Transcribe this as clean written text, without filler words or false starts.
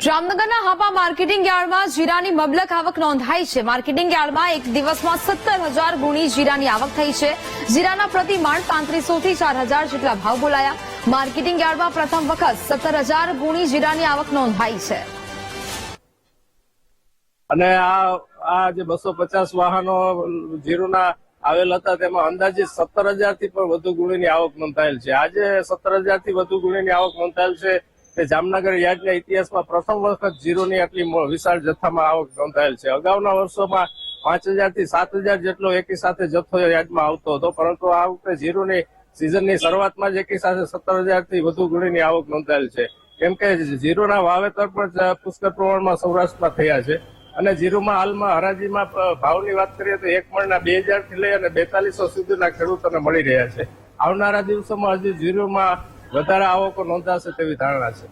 જામનગરના હાપા માર્કેટિંગ યાર્ડમાં જીરાની મબલક આવક નોંધાઈ છે। માર્કેટિંગ યાર્ડમાં એક દિવસમાં 17,000 ગુણી જીરાની આવક થઈ છે। જીરાના પ્રતિ મણ 3500 થી 4000 જેટલા ભાવ બોલાયા। માર્કેટિંગ યાર્ડમાં પ્રથમ વખત 17,000 ગુણી જીરાની આવક નોંધાઈ છે। અને આ જે 250 વાહનો જીરુના આવેલ હતા તેમાં અંદાજિત 17,000 થી પણ વધુ ગુણીની આવક નોંધાયેલ છે। આજે 17,000 થી વધુ ગુણીની આવક નોંધાયેલ છે તે જામનગર યાર્ડના ઇતિહાસમાં પ્રથમ વખત જીરુની આટલી વિશાળ જથ્થામાં આવક નોંધાયેલ છે। અગાઉના વર્ષોમાં 5,000 થી 7,000 જેટલો એકી સાથે જથ્થો યાર્ડમાં આવતો હતો, પરંતુ આ વખતે જીરુની સિઝનની શરૂઆતમાં જ એકી સાથે 17,000 થી વધુ ગુણીની આવક નોંધાયેલ છે, કેમ કે જીરુના વાવેતર પણ પુષ્કળ પ્રમાણમાં સૌરાષ્ટ્રમાં થયા છે। અને જીરુમાં હાલમાં હરાજીમાં ભાવની વાત કરીએ તો એક મણના 2,000 થી લઈ અને 4200 સુધીના ખેડૂતોને મળી રહ્યા છે। આવનારા દિવસોમાં હજી જીરુમાં વધારે આવકો નોંધાશે તેવી ધારણા છે।